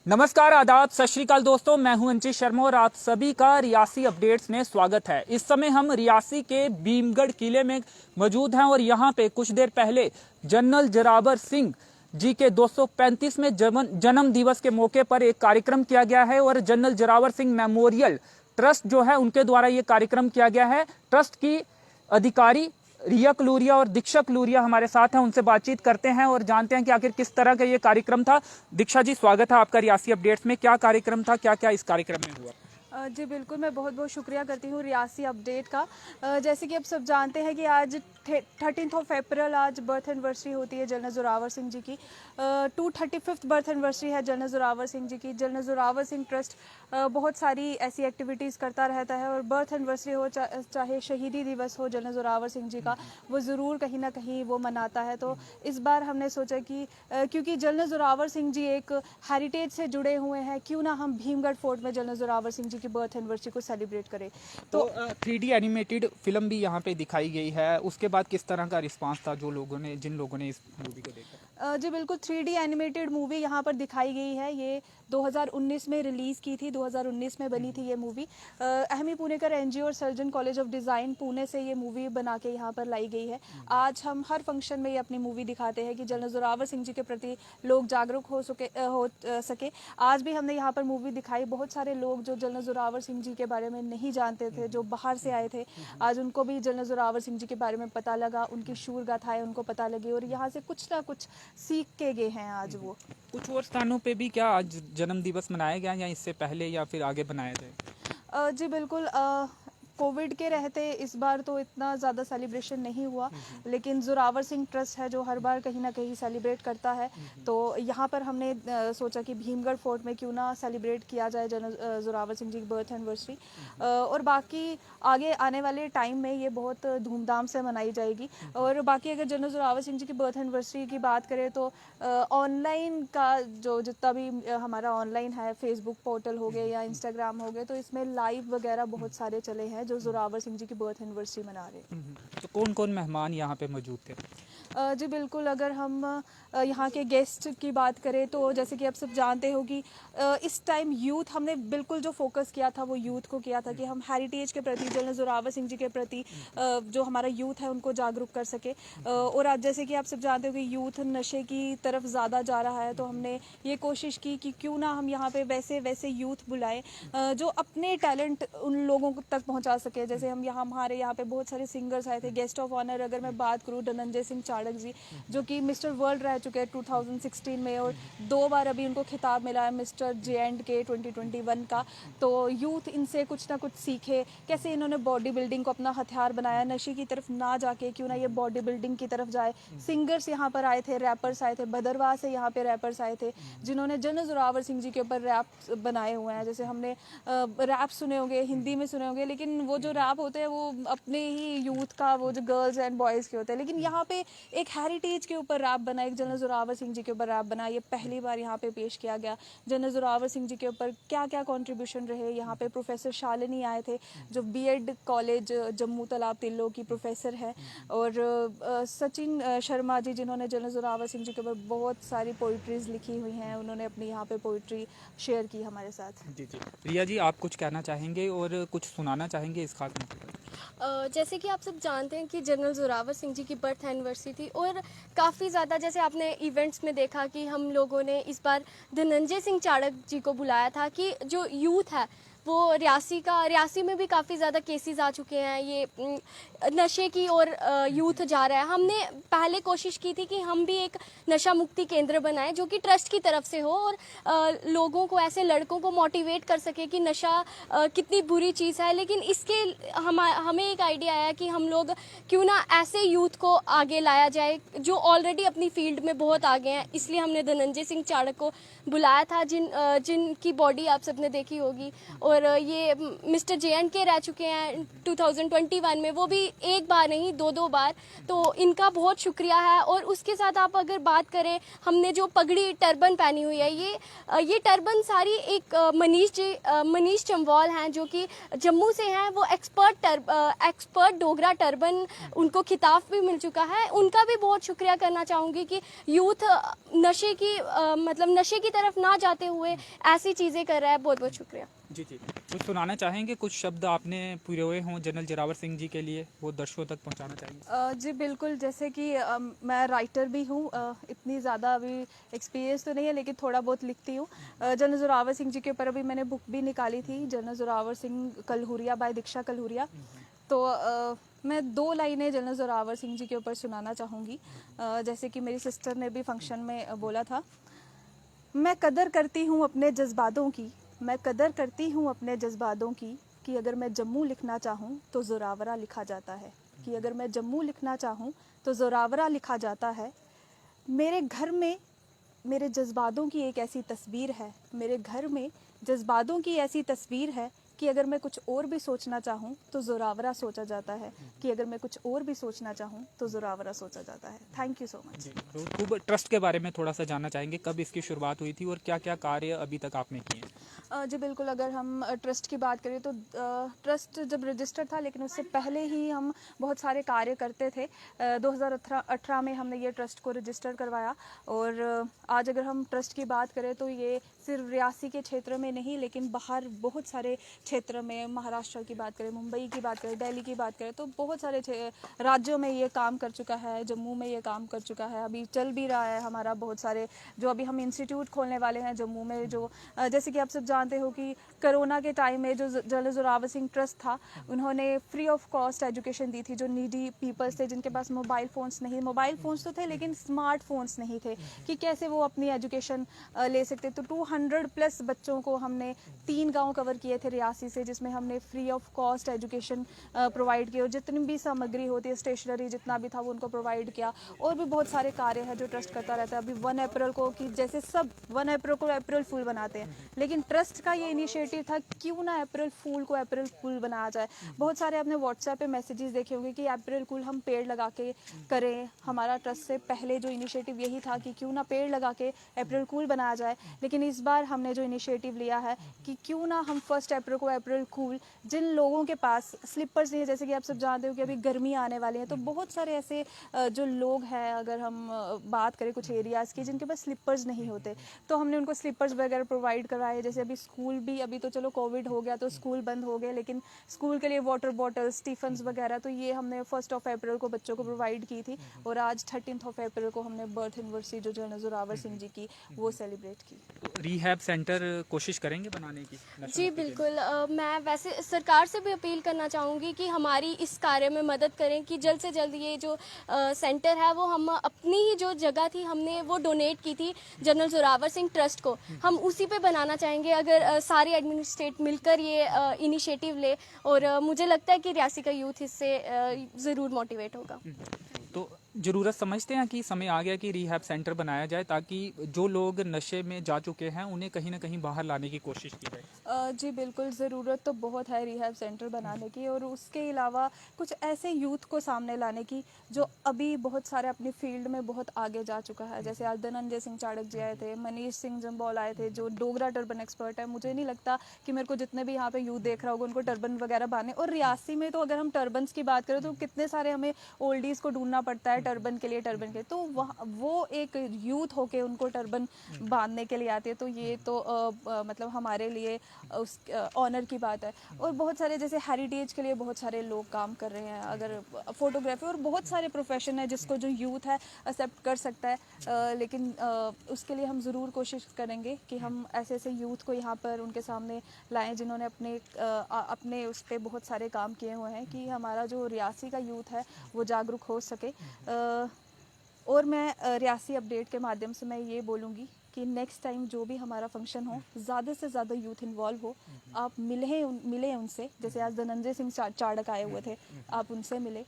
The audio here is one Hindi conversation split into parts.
नमस्कार, आदाब, सत श्री अकाल दोस्तों। मैं हूं अंचित शर्मा और आप सभी का रियासी अपडेट्स में स्वागत है। इस समय हम रियासी के भीमगढ़ किले में मौजूद हैं और यहां पे कुछ देर पहले जनरल जोरावर सिंह जी के 235वें जन्म दिवस के मौके पर एक कार्यक्रम किया गया है और general Zorawar Singh memorial trust जो है उनके द्वारा ये कार्यक्रम किया गया है। ट्रस्ट की अधिकारी रिया कलूरिया और दीक्षा कलूरिया हमारे साथ हैं, उनसे बातचीत करते हैं और जानते हैं कि आखिर किस तरह का ये कार्यक्रम था। दीक्षा जी, स्वागत है आपका रियासी अपडेट्स में। क्या कार्यक्रम था, क्या क्या इस कार्यक्रम में हुआ? जी बिल्कुल, मैं बहुत बहुत शुक्रिया करती हूँ रियासी अपडेट का। जैसे कि आप सब जानते हैं कि आज 13 अप्रैल आज बर्थ एनिवर्सरी होती है जनरल जोरावर सिंह जी की। 235th बर्थ एनिवर्सरी है जनरल जोरावर सिंह जी की। जनरल जोरावर सिंह ट्रस्ट बहुत सारी ऐसी एक्टिविटीज़ करता रहता है और बर्थ एनिवर्सरी हो चाहे शहीदी दिवस हो जनरल जोरावर सिंह जी का, वो ज़रूर कहीं ना कहीं वो मनाता है। तो इस बार हमने सोचा कि क्योंकि जनरल जोरावर सिंह जी एक हेरिटेज से जुड़े हुए हैं, क्यों ना हम भीमगढ़ फोर्ट में जनरल जोरावर सिंह जी की बर्थ एनिवर्सरी को सेलिब्रेट करें। तो 3D एनिमेटेड फिल्म भी यहाँ पे दिखाई गई है, उसके बाद किस तरह का रिस्पांस था जिन लोगों ने इस मूवी को देखा? जी बिल्कुल, 3D एनिमेटेड मूवी यहाँ पर दिखाई गई है। ये 2019 में रिलीज़ की थी, 2019 में बनी थी ये मूवी। अहमी पुणेकर एनजीओ और surgeon college of design Pune से ये मूवी बना के यहाँ पर लाई गई है। आज हम हर फंक्शन में ये अपनी मूवी दिखाते हैं कि जनरल जोरावर सिंह जी के प्रति लोग जागरूक हो सके। आज भी हमने यहाँ पर मूवी दिखाई। बहुत सारे लोग जो जनरल जोरावर सिंह जी के बारे में नहीं जानते थे, जो बाहर से आए थे, आज उनको भी जनरल जोरावर सिंह जी के बारे में पता लगा, उनकी शूर गाथाएं उनको पता लगी और यहाँ से कुछ ना कुछ सीख के गए हैं आज वो। कुछ और स्थानों पे भी क्या आज जन्म दिवस मनाया गया या इससे पहले या फिर आगे बनाया जाए? जी बिल्कुल, कोविड के रहते इस बार तो इतना ज़्यादा सेलिब्रेशन नहीं हुआ, लेकिन जोरावर सिंह ट्रस्ट है जो हर बार कहीं ना कहीं सेलिब्रेट करता है। तो यहाँ पर हमने सोचा कि भीमगढ़ फोर्ट में क्यों ना सेलिब्रेट किया जाए जनरल जोरावर सिंह जी की बर्थ एनिवर्सरी। और बाकी आगे आने वाले टाइम में ये बहुत धूमधाम से मनाई जाएगी। और बाकी अगर जनरल जोरावर सिंह जी की बर्थ एनिवर्सरी की बात करें तो ऑनलाइन का जो जितना भी हमारा ऑनलाइन है, फेसबुक पोर्टल हो गए या इंस्टाग्राम हो गए, तो इसमें लाइव वगैरह बहुत सारे चले हैं जो जोरावर सिंह जी की बर्थ एनिवर्सरी मना रहे हैं। तो कौन कौन मेहमान यहाँ पे मौजूद थे? जी बिल्कुल, अगर हम यहाँ के गेस्ट की बात करें तो जैसे कि आप सब जानते हो कि इस टाइम यूथ, हमने बिल्कुल जो फोकस किया था वो यूथ को किया था कि हम हेरिटेज के प्रति, जनरल जोरावर सिंह जी के प्रति जो हमारा यूथ है उनको जागरूक कर सके। और आज जैसे कि आप सब जानते हो कि यूथ नशे की तरफ ज़्यादा जा रहा है, तो हमने ये कोशिश की कि क्यों ना हम यहाँ पे वैसे यूथ बुलाएं जो अपने टैलेंट उन लोगों तक पहुँचा सके। जैसे हमारे यहाँ पे बहुत सारे सिंगर्स आए थे। गेस्ट ऑफ ऑनर अगर मैं बात करूँ, धनंजय सिंह चाड़क जी जो कि मिस्टर वर्ल्ड रह चुके हैं 2016 में और 2 बार अभी उनको खिताब मिला है मिस्टर J&K 2021 का। तो यूथ इनसे कुछ ना कुछ सीखे, कैसे इन्होंने बॉडी बिल्डिंग को अपना हथियार बनाया, नशे की तरफ ना जाके क्यों ना ये बॉडी बिल्डिंग की तरफ जाए। सिंगर्स यहाँ पर आए थे, रैपर्स आए थे, भदरवाह से यहाँ पे रैपर्स आए थे जिन्होंने जनरल जोरावर सिंह जी के ऊपर रैप बनाए हुए हैं। जैसे हमने रैप सुने होंगे, हिंदी में सुने होंगे, लेकिन वो जो रैप होते हैं वो अपने ही यूथ का, वो जो गर्ल्स एंड बॉयज़ के होते हैं। लेकिन यहाँ पे एक हेरिटेज के ऊपर रैप बना, एक जनरल जोरावर सिंह जी के ऊपर रैप बना, ये पहली बार यहाँ पे पेश किया गया। जनरल जोरावर सिंह जी के ऊपर क्या क्या कंट्रीब्यूशन रहे। यहाँ पे प्रोफेसर शालिनी आए थे जो बीएड कॉलेज जम्मू तालाब तिल्लो की प्रोफेसर है, और सचिन शर्मा जी जिन्होंने जनरल जोरावर सिंह जी के ऊपर बहुत सारी पोइट्रीज लिखी हुई हैं, उन्होंने अपनी यहाँ पे पोइट्री शेयर की हमारे साथ। जी जी, रिया जी, आप कुछ कहना चाहेंगे और कुछ सुनाना चाहेंगे इस खास मौके पर? जैसे कि आप सब जानते हैं कि जनरल जोरावर सिंह जी की बर्थ एनिवर्सरी थी और काफ़ी ज़्यादा, जैसे आपने इवेंट्स में देखा कि हम लोगों ने इस बार धनंजय सिंह चाड़क जी को बुलाया था कि जो यूथ है वो रियासी में भी काफ़ी ज़्यादा केसेस आ चुके हैं, ये नशे की और यूथ जा रहा है। हमने पहले कोशिश की थी कि हम भी एक नशा मुक्ति केंद्र बनाएं जो कि ट्रस्ट की तरफ से हो और लोगों को, ऐसे लड़कों को मोटिवेट कर सके कि नशा कितनी बुरी चीज़ है। लेकिन इसके हमें एक आइडिया आया कि हम लोग क्यों ना ऐसे यूथ को आगे लाया जाए जो ऑलरेडी अपनी फील्ड में बहुत आगे हैं। इसलिए हमने धनंजय सिंह चाड़क को बुलाया था जिनकी बॉडी आप सबने देखी होगी। और और ये मिस्टर JNK रह चुके हैं 2021 में, वो भी एक बार नहीं 2 बार, तो इनका बहुत शुक्रिया है। और उसके साथ आप अगर बात करें, हमने जो पगड़ी टर्बन पहनी हुई है, ये टर्बन सारी एक मनीष चंवाल हैं जो कि जम्मू से हैं, वो एक्सपर्ट डोगरा टर्बन, उनको खिताब भी मिल चुका है। उनका भी बहुत शुक्रिया करना चाहूँगी कि यूथ नशे की तरफ ना जाते हुए ऐसी चीज़ें कर रहा है। बहुत बहुत शुक्रिया। जी जी, कुछ सुनाना चाहेंगे, कुछ शब्द आपने पूरे हुए हों जनरल जोरावर सिंह जी के लिए, वो दर्शकों तक पहुंचाना चाहेंगे? जी बिल्कुल, जैसे कि मैं राइटर भी हूँ, इतनी ज़्यादा अभी एक्सपीरियंस तो नहीं है लेकिन थोड़ा बहुत लिखती हूँ। जनरल जोरावर सिंह जी के ऊपर अभी मैंने बुक भी निकाली थी, जनरल जोरावर सिंह कलहुरिया बाय दीक्षा कलहुरिया। तो मैं 2 लाइनें जनरल जोरावर सिंह जी के ऊपर सुनाना चाहूँगी। जैसे कि मेरी सिस्टर ने भी फंक्शन में बोला था, मैं कदर करती हूँ अपने जज्बातों की, मैं कदर करती हूँ अपने जज्बातों की, कि अगर मैं जम्मू लिखना चाहूँ तो जोरावरा लिखा जाता है, कि अगर मैं जम्मू लिखना चाहूँ तो जोरावरा लिखा जाता है। मेरे घर में मेरे जज्बातों की एक ऐसी तस्वीर है, मेरे घर में जज्बातों की ऐसी तस्वीर है कि अगर मैं कुछ और भी सोचना चाहूँ तो जोरावरा सोचा जाता है, कि अगर मैं कुछ और भी सोचना चाहूँ तो जोरावरा सोचा जाता है। Thank you so much. तो खूब ट्रस्ट के बारे में थोड़ा सा जानना चाहेंगे, कब इसकी शुरुआत हुई थी और क्या क्या कार्य अभी तक आपने किए हैं? जी बिल्कुल, अगर हम ट्रस्ट की बात करें तो ट्रस्ट जब रजिस्टर था, लेकिन उससे पहले ही हम बहुत सारे कार्य करते थे। 2018 में हमने ये ट्रस्ट को रजिस्टर करवाया। और आज अगर हम ट्रस्ट की बात करें तो ये सिर्फ रियासी के क्षेत्र में नहीं, लेकिन बाहर बहुत सारे क्षेत्र में, महाराष्ट्र की बात करें, मुंबई की बात करें, दिल्ली की बात करें, तो बहुत सारे राज्यों में ये काम कर चुका है। जम्मू में ये काम कर चुका है, अभी चल भी रहा है हमारा। बहुत सारे जो अभी हम इंस्टीट्यूट खोलने वाले हैं जम्मू में, जो जैसे कि आप सब जानते हो कि कोरोना के टाइम में जो जनरल जोरावर सिंह ट्रस्ट था, उन्होंने फ्री ऑफ कॉस्ट एजुकेशन दी थी। जो नीडी पीपल्स थे, जिनके पास मोबाइल फ़ोन्स तो थे लेकिन स्मार्टफोन्स नहीं थे, कि कैसे वो अपनी एजुकेशन ले सकते। तो 200+ बच्चों को हमने 3 गांव कवर किए थे रियासी से, जिसमें हमने free of cost education provide किए, और जितनी भी सामग्री होती है, स्टेशनरी जितना भी था वो उनको प्रोवाइड किया। और भी बहुत सारे कार्य हैं जो ट्रस्ट करता रहता है। अभी 1 अप्रैल को, कि जैसे सब 1 अप्रैल को अप्रैल फूल बनाते हैं, लेकिन ट्रस्ट का ये इनिशिएटिव था क्यों ना अप्रैल फूल को अप्रैल फूल बनाया जाए। बहुत सारे आपने व्हाट्सएप पे मैसेजेस देखे होंगे कि अप्रैल फूल हम पेड़ लगा के करें। हमारा ट्रस्ट से पहले जो इनिशिएटिव यही था कि क्यों ना पेड़ लगा के अप्रैल फूल बनाया जाए, लेकिन इस बार हमने जो इनिशिएटिव लिया है कि क्यों ना हम 1 अप्रैल को अप्रैल फूल, जिन लोगों के पास स्लीपर्स नहीं है, जैसे कि आप सब जानते हो कि अभी गर्मी आने वाली है, तो बहुत सारे ऐसे जो लोग हैं, अगर हम बात करें कुछ एरियाज़ की, जिनके पास स्लीपर्स नहीं होते, तो हमने उनको स्लीपर्स वगैरह प्रोवाइड करवाए। जैसे अभी स्कूल भी, अभी तो चलो कोविड हो गया तो स्कूल बंद हो गए, लेकिन स्कूल के लिए वाटर बॉटल्स, टिफिन्स वगैरह, तो ये हमने 1 अप्रैल को बच्चों को प्रोवाइड की थी। और आज 13 अप्रैल को हमने बर्थ एनिवर्सरी जो जनरल जोरावर सिंह जी की, वो सेलिब्रेट की। रिहैब सेंटर कोशिश करेंगे बनाने की? जी बिल्कुल, मैं वैसे सरकार से भी अपील करना चाहूँगी कि हमारी इस कार्य में मदद करें, कि जल्द से जल्द ये जो सेंटर है वो हम अपनी ही जो जगह थी, हमने वो डोनेट की थी जनरल जोरावर सिंह ट्रस्ट को, हम उसी पे बनाना चाहेंगे। अगर सारे एडमिनिस्ट्रेट मिलकर ये इनिशिएटिव ले, और मुझे लगता है कि रियासी का यूथ इससे ज़रूर मोटिवेट होगा। तो ज़रूरत समझते हैं कि समय आ गया कि रिहैब सेंटर बनाया जाए, ताकि जो लोग नशे में जा चुके हैं उन्हें कहीं ना कहीं बाहर लाने की कोशिश की जाए? जी बिल्कुल, ज़रूरत तो बहुत है रिहैब सेंटर बनाने की, और उसके अलावा कुछ ऐसे यूथ को सामने लाने की जो अभी बहुत सारे अपनी फील्ड में बहुत आगे जा चुका है। जैसे आज धनंजय सिंह चाड़क जी आए थे, मनीष सिंह जम्बौल आए थे, जो डोगरा टर्बन एक्सपर्ट है। मुझे नहीं लगता कि मेरे को जितने भी यहाँ पे यूथ देख रहा होगा उनको टर्बन वगैरह बांधने। और रियासी में तो अगर हम टर्बन्स की बात करें तो कितने सारे हमें ओल्डीज़ को ढूंढना पड़ता है टर्बन के लिए, तो वो एक यूथ होके उनको टर्बन बांधने के लिए आती है। तो ये तो मतलब हमारे लिए उस ऑनर की बात है। और बहुत सारे जैसे हेरिटेज के लिए बहुत सारे लोग काम कर रहे हैं, अगर फोटोग्राफी, और बहुत सारे प्रोफेशन है जिसको जो यूथ है एक्सेप्ट कर सकता है। लेकिन उसके लिए हम ज़रूर कोशिश करेंगे कि हम ऐसे ऐसे यूथ को यहाँ पर उनके सामने लाएं, जिन्होंने अपने उस पर बहुत सारे काम किए हुए हैं, कि हमारा जो रियासी का यूथ है वो जागरूक हो सके। और मैं रियासी अपडेट के माध्यम से मैं ये बोलूँगी कि नेक्स्ट टाइम जो भी हमारा फंक्शन हो, ज़्यादा से ज़्यादा यूथ इन्वॉल्व हो। आप मिले उनसे, जैसे आज धनंजय सिंह चाड़क आए हुए थे, आप उनसे मिले।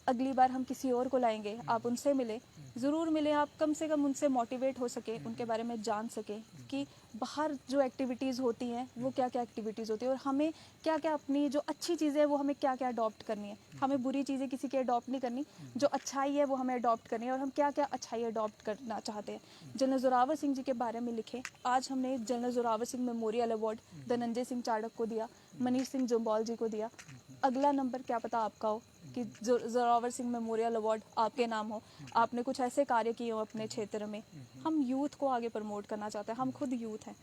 अगली बार हम किसी और को लाएंगे, आप उनसे मिले। ज़रूर मिलें, आप कम से कम उनसे मोटिवेट हो सके, उनके बारे में जान सके कि बाहर जो एक्टिविटीज़ होती हैं वो क्या क्या एक्टिविटीज़ होती है और हमें क्या क्या अपनी जो अच्छी चीज़ें हैं वो हमें क्या क्या अडॉप्ट करनी है। हमें बुरी चीज़ें किसी की अडॉप्ट नहीं करनी, जो अच्छाई है वो हमें अडॉप्ट करनी है और हम क्या क्या अच्छाई अडॉप्ट करना चाहते हैं। जनरल जोरावर सिंह जी के बारे में लिखे। आज हमने general Zorawar Singh memorial award Dhananjay Singh Chadak को दिया, मनीष सिंह जम्वाल जी को दिया। अगला नंबर क्या पता आपका हो कि जोरावर सिंह मेमोरियल अवार्ड आपके नाम हो, आपने कुछ ऐसे कार्य किए हो अपने क्षेत्र में। हम यूथ को आगे प्रमोट करना चाहते हैं, हम खुद यूथ हैं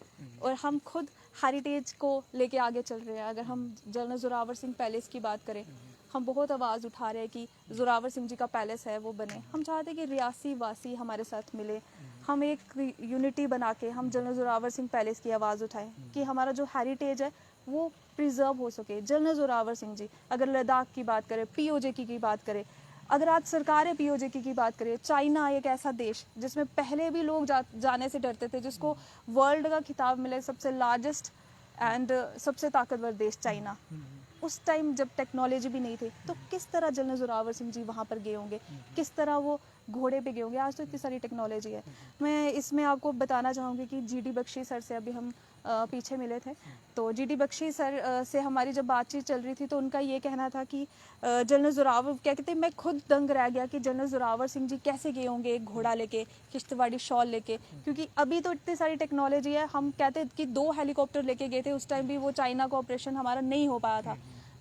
और हम खुद हेरिटेज को लेके आगे चल रहे हैं। अगर हम जनरल जोरावर सिंह पैलेस की बात करें, हम बहुत आवाज़ उठा रहे हैं कि जोरावर सिंह जी का पैलेस है वो बने। हम चाहते हैं कि रियासी वासी हमारे साथ मिले, हम एक यूनिटी बना के हम जनरल जोरावर सिंह पैलेस की आवाज़ उठाएं कि हमारा जो हेरिटेज है वो प्रिजर्व हो सके। जनरल जोरावर सिंह जी, अगर लद्दाख की बात करें, पीओजेकी की बात करें, अगर आज सरकार पीओजेकी की बात करें, चाइना एक ऐसा देश जिसमें पहले भी लोग जाने से डरते थे, जिसको वर्ल्ड का खिताब मिले सबसे लार्जेस्ट एंड सबसे ताकतवर देश चाइना। उस टाइम जब टेक्नोलॉजी भी नहीं थी तो किस तरह जनरल जोरावर सिंह जी वहाँ पर गए होंगे, किस तरह वो घोड़े पे गए होंगे। आज तो इतनी सारी टेक्नोलॉजी है। मैं इसमें आपको बताना चाहूँगी कि जीडी बख्शी सर से अभी हम पीछे मिले थे, तो जीडी बख्शी सर से हमारी जब बातचीत चल रही थी तो उनका ये कहना था कि जनरल जोरावर क्या कहते हैं, मैं खुद दंग रह गया कि जनरल जोरावर सिंह जी कैसे गए होंगे एक घोड़ा लेके, किश्तवाड़ी शॉल लेके, क्योंकि अभी तो इतनी सारी टेक्नोलॉजी है। हम कहते कि 2 हेलीकॉप्टर लेके गए थे, उस टाइम भी वो चाइना का ऑपरेशन हमारा नहीं हो पाया था।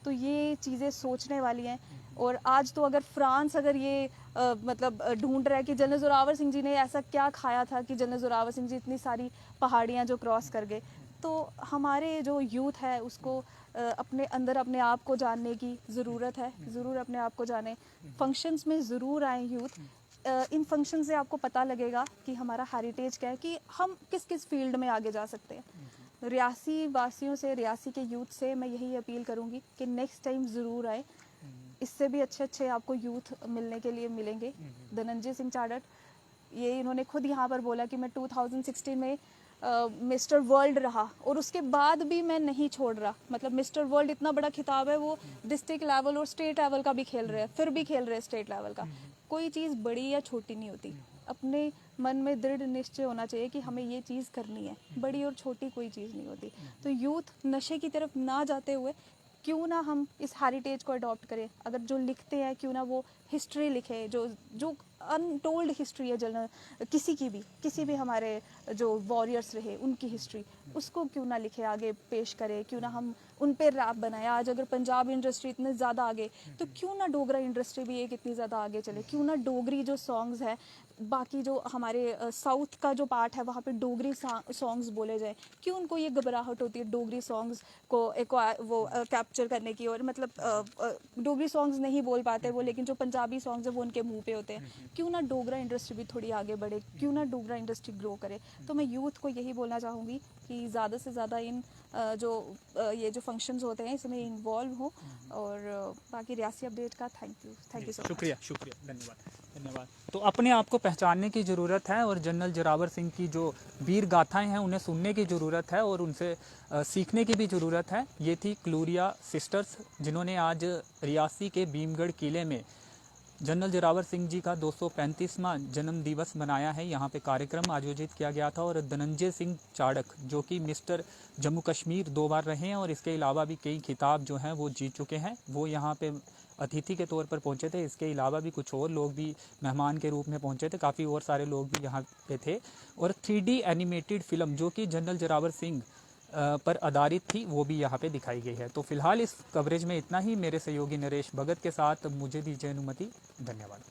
तो ये चीज़ें सोचने वाली हैं। और आज तो अगर फ्रांस अगर ये मतलब ढूंढ रहा है कि जनरल जोरावर सिंह जी ने ऐसा क्या खाया था कि जनरल जोरावर सिंह जी इतनी सारी पहाड़ियाँ जो क्रॉस कर गए, तो हमारे जो यूथ है उसको अपने अंदर अपने आप को जानने की ज़रूरत है। ज़रूर अपने आप को जाने, फंक्शंस में ज़रूर आए यूथ। इन फंक्शन से आपको पता लगेगा कि हमारा हेरिटेज क्या है, कि हम किस किस फील्ड में आगे जा सकते हैं। रियासी वासियों से, रियासी के यूथ से मैं यही अपील करूँगी कि नेक्स्ट टाइम ज़रूर आए। इससे भी अच्छे अच्छे आपको यूथ मिलने के लिए मिलेंगे। धनंजय सिंह चाड़क, ये इन्होंने खुद यहाँ पर बोला कि मैं 2016 में मिस्टर वर्ल्ड रहा और उसके बाद भी मैं नहीं छोड़ रहा। मतलब मिस्टर वर्ल्ड इतना बड़ा खिताब है, वो डिस्ट्रिक्ट लेवल और स्टेट लेवल का भी खेल रहे हैं, फिर भी खेल रहे हैं स्टेट लेवल का। कोई चीज़ बड़ी या छोटी नहीं होती, अपने मन में दृढ़ निश्चय होना चाहिए कि हमें ये चीज़ करनी है। बड़ी और छोटी कोई चीज़ नहीं होती। तो यूथ नशे की तरफ ना जाते हुए क्यों ना हम इस हेरिटेज को अडॉप्ट करें। अगर जो लिखते हैं क्यों ना वो हिस्ट्री लिखे, जो अनटोल्ड हिस्ट्री है जनरल किसी भी हमारे जो वॉरियर्स रहे उनकी हिस्ट्री, उसको क्यों ना लिखे, आगे पेश करें। क्यों ना हम उन पे रैप बनाए। आज अगर पंजाब इंडस्ट्री इतने ज़्यादा आगे, तो क्यों ना डोगरा इंडस्ट्री भी एक इतनी ज़्यादा आगे चले। क्यों ना डोगरी जो सॉन्ग्स है, बाकी जो हमारे साउथ का जो पार्ट है वहाँ पे डोगरी सॉन्ग्स बोले जाए। क्यों उनको ये घबराहट होती है डोगरी सॉन्ग्स को वो कैप्चर करने की। और मतलब डोगरी सॉन्ग्स नहीं बोल पाते वो, लेकिन जो पंजाबी सॉन्ग्स है वो उनके मुंह पे होते हैं। क्यों ना डोगरा इंडस्ट्री भी थोड़ी आगे बढ़े, क्यों ना डोगरा इंडस्ट्री ग्रो करे। तो मैं यूथ को यही बोलना चाहूँगी कि ज़्यादा से ज़्यादा इन ये जो फंक्शंस होते हैं इसमें इन्वॉल्व हो। और बाकी रियासी अपडेट का थैंक यू सो मच। शुक्रिया, धन्यवाद। तो अपने आप को पहचानने की ज़रूरत है और जनरल जोरावर सिंह की जो वीर गाथाएं हैं उन्हें सुनने की ज़रूरत है और उनसे सीखने की भी ज़रूरत है। ये थी क्लूरिया सिस्टर्स, जिन्होंने आज रियासी के भीमगढ़ किले में जनरल जोरावर सिंह जी का 235वां जन्म दिवस मनाया है। यहाँ पे कार्यक्रम आयोजित किया गया था और धनंजय सिंह चाड़क, जो कि मिस्टर जम्मू कश्मीर 2 बार रहे हैं और इसके अलावा भी कई खिताब जो हैं वो जीत चुके हैं, वो यहाँ पे अतिथि के तौर पर पहुँचे थे। इसके अलावा भी कुछ और लोग भी मेहमान के रूप में पहुँचे थे, काफ़ी और सारे लोग भी यहाँ पे थे। और 3D एनिमेटेड फिल्म जो कि जनरल जोरावर सिंह पर आधारित थी वो भी यहाँ पे दिखाई गई है। तो फिलहाल इस कवरेज में इतना ही। मेरे सहयोगी नरेश भगत के साथ मुझे दीजिए अनुमति। धन्यवाद।